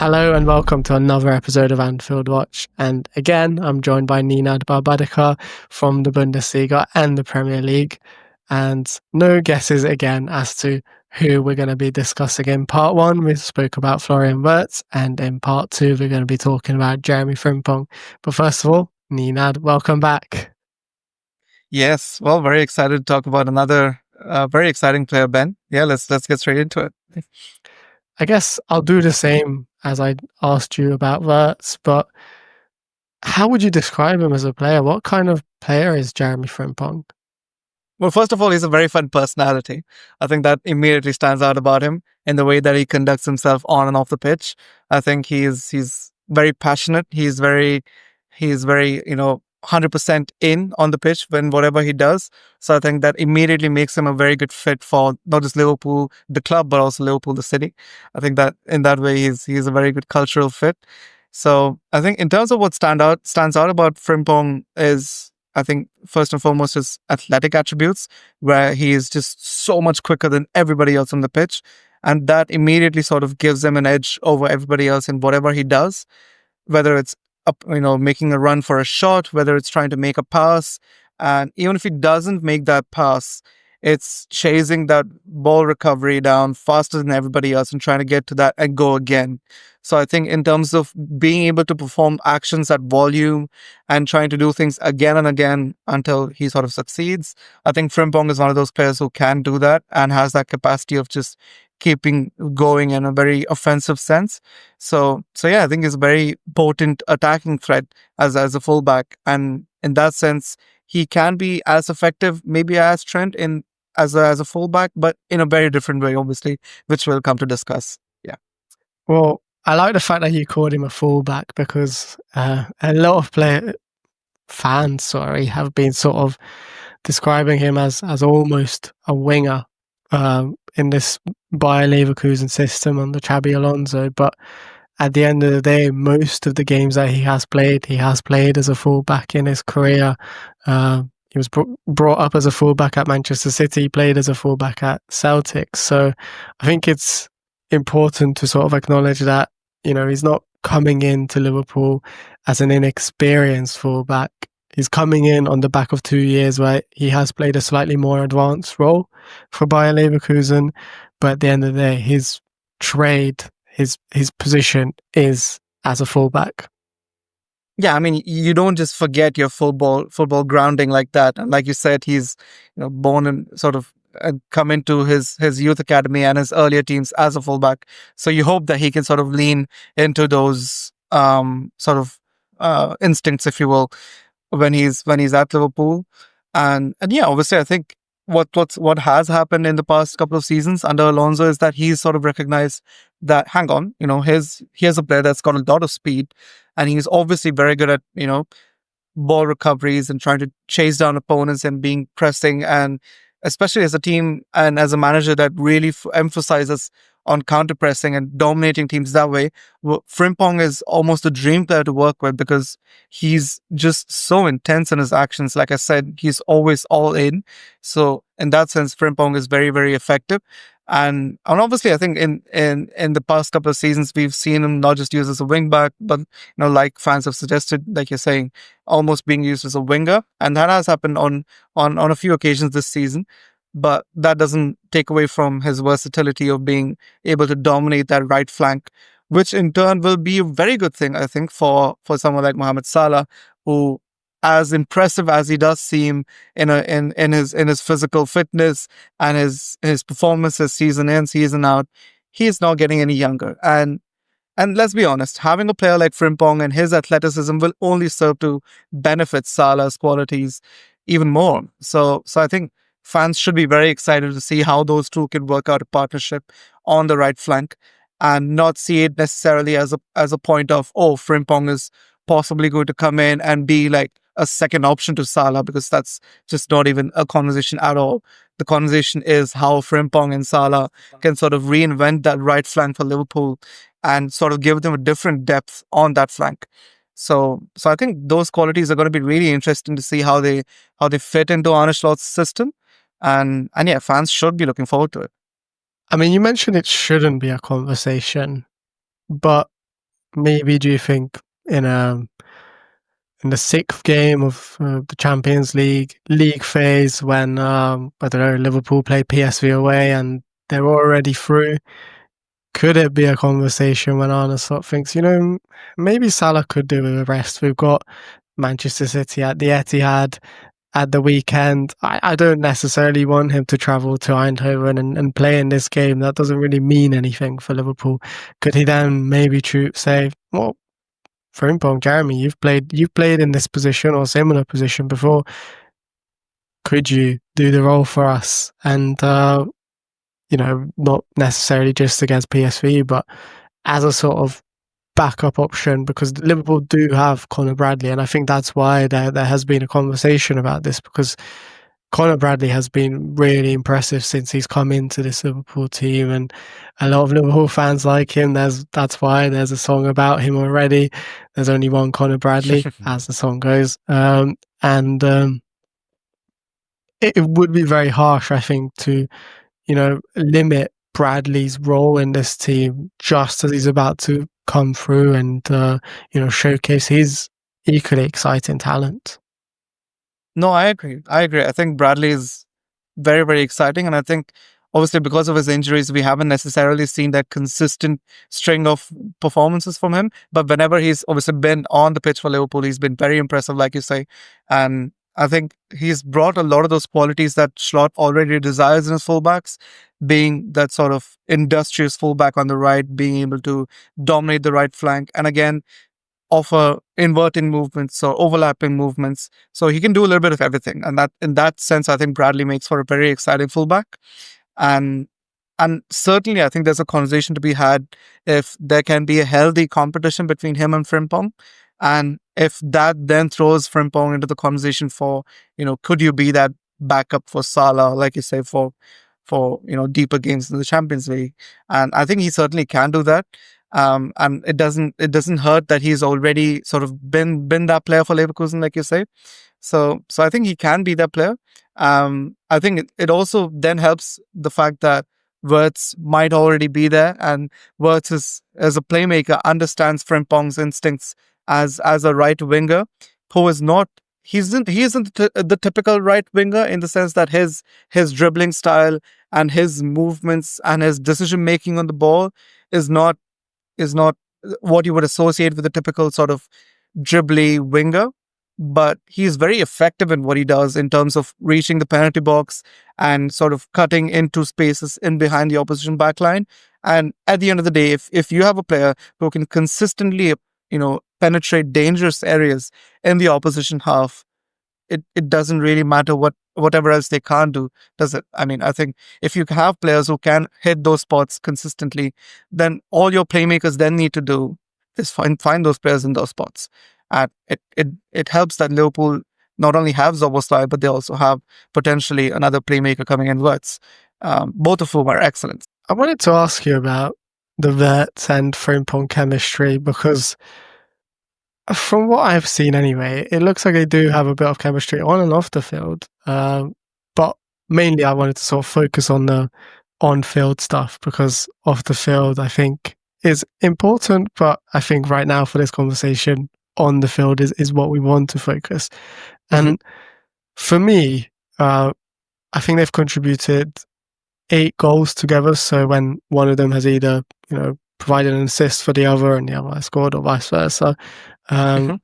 Hello and welcome to another episode of Anfield Watch. And again, I'm joined by Ninad Barbadikar from the Bundesliga and the Premier League. And no guesses again as to who we're going to be discussing. In part one, we spoke about Florian Wirtz, and in part two, we're going to be talking about Jeremie Frimpong. But first of all, Ninad, welcome back. Yes, well, very excited to talk about another very exciting player, Ben. Yeah, let's get straight into it. I guess I'll do the same as I asked you about Wirtz, but how would you describe him as a player? What kind of player is Jeremie Frimpong? Well, first of all, he's a very fun personality. I think that immediately stands out about him in the way that he conducts himself on and off the pitch. I think he's very passionate. He's very 100% in on the pitch when whatever he does. So I think that immediately makes him a very good fit for not just Liverpool, the club, but also Liverpool, the city. I think that in that way, he's a very good cultural fit. So I think in terms of what stands out about Frimpong is, I think first and foremost, his athletic attributes, where he is just so much quicker than everybody else on the pitch. And that immediately sort of gives him an edge over everybody else in whatever he does, whether it's making a run for a shot, whether it's trying to make a pass. And even if he doesn't make that pass, it's chasing that ball recovery down faster than everybody else and trying to get to that and go again. So I think in terms of being able to perform actions at volume and trying to do things again and again until he sort of succeeds, I think Frimpong is one of those players who can do that and has that capacity of just keeping going in a very offensive sense. So yeah, I think he's a very potent attacking threat as a fullback, and in that sense, he can be as effective maybe as Trent in as a fullback, but in a very different way, obviously, which we'll come to discuss. Yeah. Well, I like the fact that you called him a fullback because a lot of fans, have been sort of describing him as almost a winger in this Bayer Leverkusen system under Xabi Alonso. But at the end of the day, most of the games that he has played as a fullback in his career. He was brought up as a fullback at Manchester City, played as a fullback at Celtic. So I think it's important to sort of acknowledge that, he's not coming into Liverpool as an inexperienced fullback. He's coming in on the back of 2 years where he has played a slightly more advanced role for Bayer Leverkusen. But at the end of the day, his trade, his position is as a fullback. Yeah, I mean, you don't just forget your football grounding like that. And like you said, he's born and sort of come into his youth academy and his earlier teams as a fullback. So you hope that he can sort of lean into those instincts, if you will, when he's at Liverpool. And yeah, obviously, I think what has happened in the past couple of seasons under Alonso is that he's sort of recognized that, hang on, here's a player that's got a lot of speed, and he's obviously very good at ball recoveries and trying to chase down opponents and being pressing, and especially as a team and as a manager that really emphasizes on counter pressing and dominating teams that way. Frimpong is almost a dream player to work with because he's just so intense in his actions. Like I said, he's always all in. So in that sense, Frimpong is very, very effective. And obviously, I think in the past couple of seasons, we've seen him not just used as a wing back, but like fans have suggested, like you're saying, almost being used as a winger, and that has happened on a few occasions this season. But that doesn't take away from his versatility of being able to dominate that right flank, which in turn will be a very good thing, I think, for someone like Mohamed Salah, who, as impressive as he does seem in his physical fitness and his performances season in, season out, he is not getting any younger. And let's be honest, having a player like Frimpong and his athleticism will only serve to benefit Salah's qualities even more. So I think fans should be very excited to see how those two can work out a partnership on the right flank, and not see it necessarily as a point of, oh, Frimpong is possibly going to come in and be like a second option to Salah, because that's just not even a conversation at all. The conversation is how Frimpong and Salah can sort of reinvent that right flank for Liverpool and sort of give them a different depth on that flank. So I think those qualities are going to be really interesting to see how they fit into Arne Slot's system. And yeah, fans should be looking forward to it. I mean, you mentioned it shouldn't be a conversation, but maybe do you think in in the sixth game of the Champions League phase when I don't know, Liverpool play PSV away and they're already through? Could it be a conversation when Arne Slot thinks, maybe Salah could do with a rest? We've got Manchester City at the Etihad at the weekend. I don't necessarily want him to travel to Eindhoven and play in this game. That doesn't really mean anything for Liverpool. Could he then maybe say, well, Frimpong, Jeremy, you've played in this position or similar position before. Could you do the role for us? And not necessarily just against PSV, but as a sort of backup option, because Liverpool do have Conor Bradley, and I think that's why there has been a conversation about this, because Conor Bradley has been really impressive since he's come into this Liverpool team, and a lot of Liverpool fans like him. That's why there's a song about him already. There's only one Conor Bradley, as the song goes, and it would be very harsh, I think, to limit Bradley's role in this team just as he's about to come through and showcase his equally exciting talent. No, I agree. I think Bradley is very, very exciting. And I think obviously because of his injuries, we haven't necessarily seen that consistent string of performances from him. But whenever he's obviously been on the pitch for Liverpool, he's been very impressive, like you say. And I think he's brought a lot of those qualities that Slot already desires in his fullbacks, being that sort of industrious fullback on the right, being able to dominate the right flank. And again, offer inverting movements or overlapping movements. So he can do a little bit of everything. And that in that sense, I think Bradley makes for a very exciting fullback. And and certainly I think there's a conversation to be had if there can be a healthy competition between him and Frimpong. And if that then throws Frimpong into the conversation for, could you be that backup for Salah, like you say, for deeper games in the Champions League? And I think he certainly can do that. And it doesn't hurt that he's already sort of been that player for Leverkusen, like you say. So I think he can be that player. I think it also then helps the fact that Wirtz might already be there, and Wirtz is, as a playmaker, understands Frimpong's instincts as a right winger, who is not. He isn't the typical right winger in the sense that his dribbling style and his movements and his decision making on the ball is not what you would associate with a typical sort of dribbly winger, but he's very effective in what he does in terms of reaching the penalty box and sort of cutting into spaces in behind the opposition backline. And at the end of the day, if you have a player who can consistently, penetrate dangerous areas in the opposition half, it doesn't really matter whatever else they can't do, does it? I mean, I think if you have players who can hit those spots consistently, then all your playmakers then need to do is find those players in those spots. And it helps that Liverpool not only have Szoboszlai, but they also have potentially another playmaker coming in, Wirtz, both of whom are excellent. I wanted to ask you about the Wirtz and Frimpong chemistry, because from what I've seen anyway, it looks like they do have a bit of chemistry on and off the field. But mainly I wanted to sort of focus on the on-field stuff, because off the field, I think, is important. But I think right now for this conversation, on the field is what we want to focus. Mm-hmm. And for me, I think they've contributed 8 goals together. So when one of them has either, provided an assist for the other and the other has scored, or vice versa. But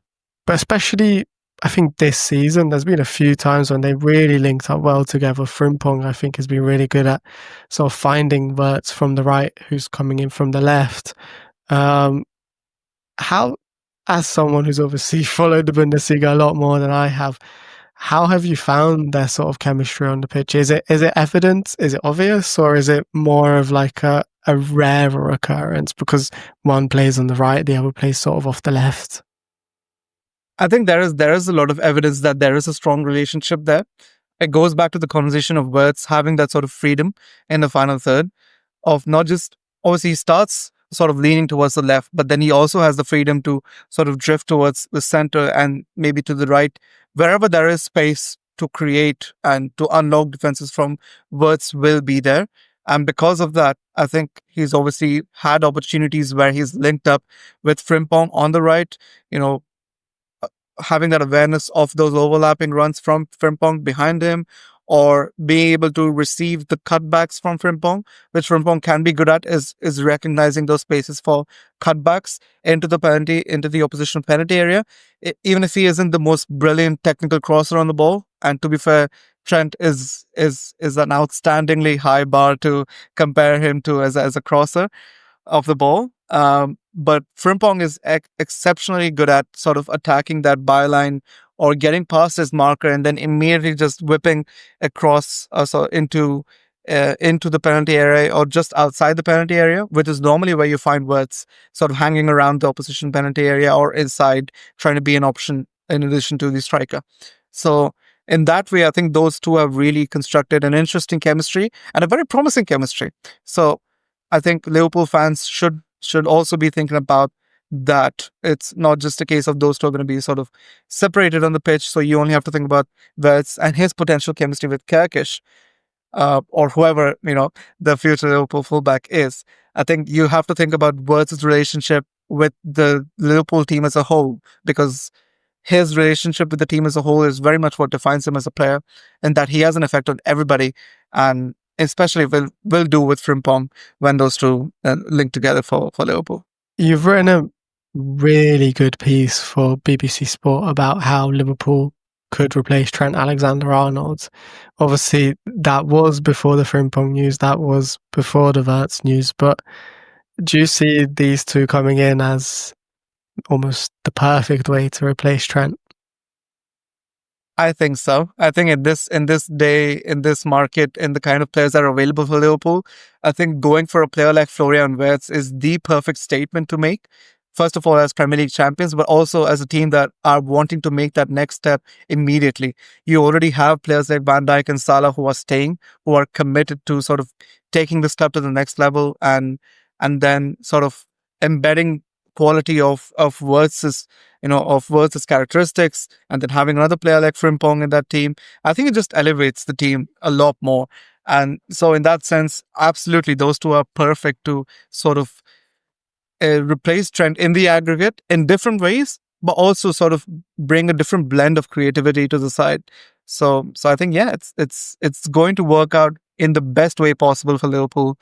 especially, I think this season, there's been a few times when they really linked up well together. Frimpong, I think, has been really good at sort of finding Wirtz from the right, who's coming in from the left. How, as someone who's obviously followed the Bundesliga a lot more than I have, how have you found their sort of chemistry on the pitch? Is it evident? Is it obvious? Or is it more of like a rarer occurrence because one plays on the right, the other plays sort of off the left? I think there is a lot of evidence that there is a strong relationship there. It goes back to the conversation of Wirtz having that sort of freedom in the final third, of not just, obviously he starts sort of leaning towards the left, but then he also has the freedom to sort of drift towards the center and maybe to the right. Wherever there is space to create and to unlock defenses from, Wirtz will be there. And because of that, I think he's obviously had opportunities where he's linked up with Frimpong on the right, you know, having that awareness of those overlapping runs from Frimpong behind him, or being able to receive the cutbacks from Frimpong, which Frimpong can be good at, is recognizing those spaces for cutbacks into the opposition penalty area. Even if he isn't the most brilliant technical crosser on the ball, and to be fair, Trent is an outstandingly high bar to compare him to as a crosser of the ball. But Frimpong is exceptionally good at sort of attacking that byline or getting past his marker and then immediately just whipping across into the penalty area or just outside the penalty area, which is normally where you find Wirtz sort of hanging around the opposition penalty area or inside, trying to be an option in addition to the striker. So in that way, I think those two have really constructed an interesting chemistry and a very promising chemistry. So I think Liverpool fans should also be thinking about that. It's not just a case of those two are going to be sort of separated on the pitch. So you only have to think about Wirtz and his potential chemistry with Kerkish, or whoever, the future Liverpool fullback is. I think you have to think about Wirtz's relationship with the Liverpool team as a whole, because his relationship with the team as a whole is very much what defines him as a player, and that he has an effect on everybody, and especially will do with Frimpong when those two link together for Liverpool. You've written a really good piece for BBC Sport about how Liverpool could replace Trent Alexander-Arnold. Obviously, that was before the Frimpong news, that was before the Wirtz news, but do you see these two coming in as almost the perfect way to replace Trent? I think so. I think in this day, in this market, in the kind of players that are available for Liverpool, I think going for a player like Florian Wirtz is the perfect statement to make. First of all, as Premier League champions, but also as a team that are wanting to make that next step immediately. You already have players like Van Dijk and Salah who are staying, who are committed to sort of taking the step to the next level, and then sort of embedding quality of Wirtz's characteristics, and then having another player like Frimpong in that team. I think it just elevates the team a lot more. And so in that sense, absolutely, those two are perfect to sort of replace Trent in the aggregate in different ways, but also sort of bring a different blend of creativity to the side. So I think, yeah, it's going to work out in the best way possible for Liverpool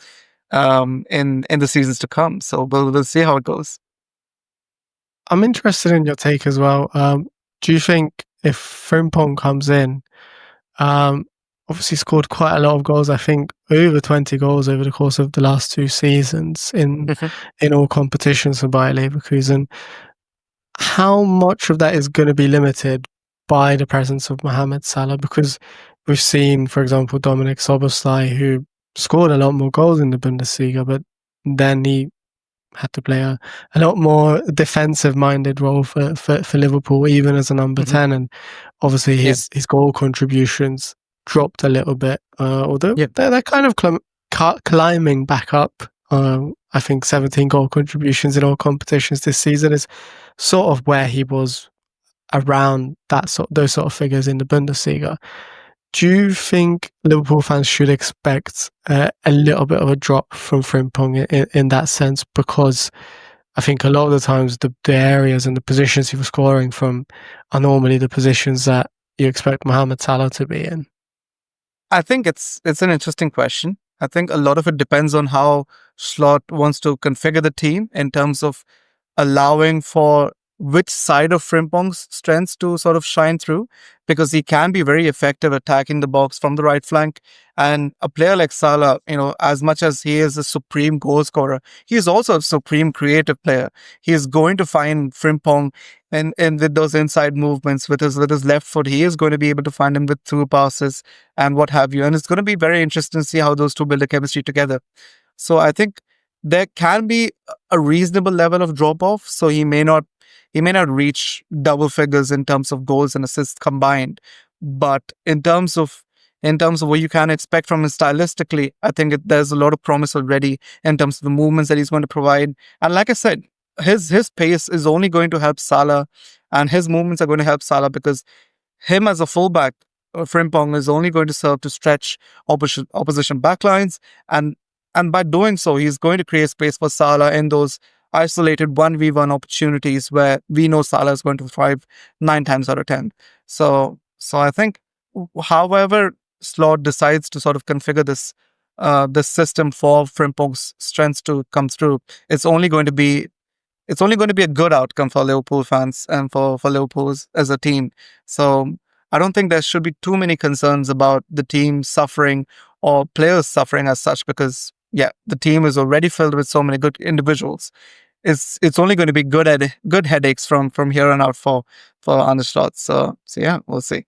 in the seasons to come. So we'll see how it goes. I'm interested in your take as well. Do you think if Frimpong comes in, obviously scored quite a lot of goals, I think over 20 goals over the course of the last 2 seasons in all competitions for Bayer Leverkusen, how much of that is going to be limited by the presence of Mohamed Salah? Because we've seen, for example, Dominik Szoboszlai, who scored a lot more goals in the Bundesliga, but then he had to play a lot more defensive-minded role for Liverpool, even as a number 10. And obviously his goal contributions dropped a little bit, although they're kind of climbing back up. I think 17 goal contributions in all competitions this season is sort of where he was around those sort of figures in the Bundesliga. Do you think Liverpool fans should expect a little bit of a drop from Frimpong in that sense? Because I think a lot of the times the areas and the positions he was scoring from are normally the positions that you expect Mohamed Salah to be in. I think it's an interesting question. I think a lot of it depends on how Slot wants to configure the team in terms of allowing for which side of Frimpong's strengths to sort of shine through, because he can be very effective attacking the box from the right flank. And a player like Salah, as much as he is a supreme goal scorer, he is also a supreme creative player. He is going to find Frimpong and with those inside movements with his left foot, he is going to be able to find him with through passes and what have you. And it's going to be very interesting to see how those two build a chemistry together. So I think there can be a reasonable level of drop off. So he may not reach double figures in terms of goals and assists combined, but in terms of what you can expect from him stylistically, I think there's a lot of promise already in terms of the movements that he's going to provide. And like I said, his pace is only going to help Salah, and his movements are going to help Salah, because him as a fullback Frimpong is only going to serve to stretch opposition backlines, and by doing so, he's going to create space for Salah in those isolated 1v1 opportunities where we know Salah is going to thrive 9 times out of 10. So I think, however Slot decides to sort of configure this system for Frimpong's strengths to come through, it's only going to be a good outcome for Liverpool fans and for Liverpool as a team. So I don't think there should be too many concerns about the team suffering or players suffering as such, because the team is already filled with so many good individuals. It's only going to be good headaches from here on out for Arne Slot. So yeah, we'll see.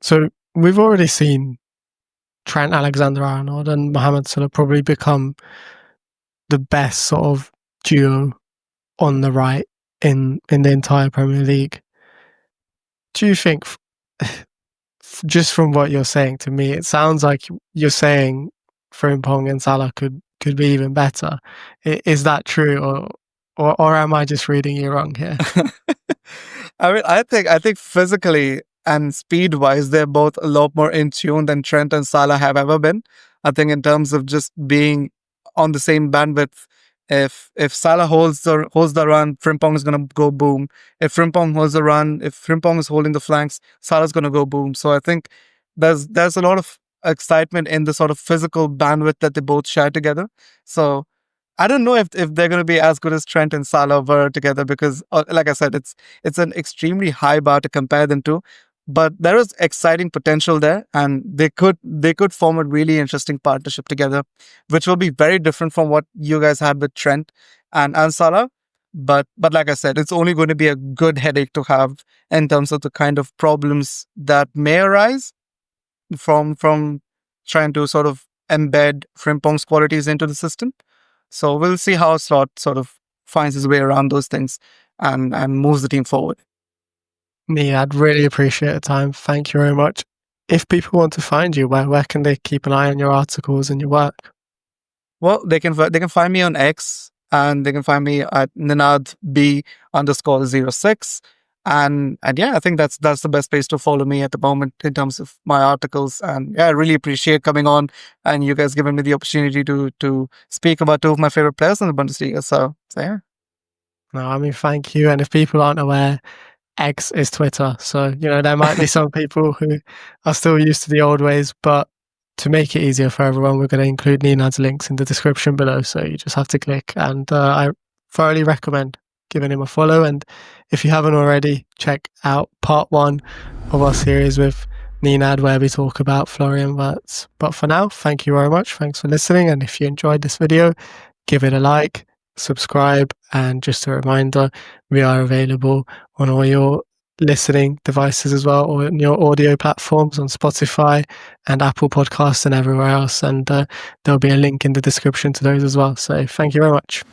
So we've already seen Trent Alexander-Arnold and Mohamed Salah probably become the best sort of duo on the right in the entire Premier League. Do you think, just from what you're saying to me, it sounds like you're saying Frimpong and Salah could be even better? Is that true, or am I just reading you wrong here? I mean, I think physically and speed wise, they're both a lot more in tune than Trent and Salah have ever been. I think in terms of just being on the same bandwidth, if Salah holds the run, Frimpong is going to go boom. If Frimpong holds the run, if Frimpong is holding the flanks, Salah's going to go boom. So I think there's a lot of excitement in the sort of physical bandwidth that they both share together. So I don't know if they're going to be as good as Trent and Salah were together, because, like I said, it's an extremely high bar to compare them to. But there is exciting potential there, and they could form a really interesting partnership together, which will be very different from what you guys had with Trent and Salah. But like I said, it's only going to be a good headache to have in terms of the kind of problems that may arise from trying to sort of embed Frimpong's qualities into the system. So we'll see how Slot sort of finds his way around those things and moves the team forward. I'd really appreciate the time. Thank you very much. If people want to find you, where can they keep an eye on your articles and your work? Well, they can find me on X, and they can find me at Ninad B_06. And I think that's the best place to follow me at the moment in terms of my articles. And I really appreciate coming on and you guys giving me the opportunity to speak about two of my favorite players in the Bundesliga. So yeah. No, I mean, thank you. And if people aren't aware, X is Twitter. So, there might be some people who are still used to the old ways, but to make it easier for everyone, we're going to include Ninad's links in the description below. So you just have to click, and I thoroughly recommend giving him a follow. And if you haven't already, check out part 1 of our series with Ninad, where we talk about Florian Wirtz. But for now, thank you very much. Thanks for listening. And if you enjoyed this video, give it a like, subscribe, and just a reminder, we are available on all your listening devices as well, or in your audio platforms on Spotify and Apple Podcasts and everywhere else. And there'll be a link in the description to those as well. So thank you very much.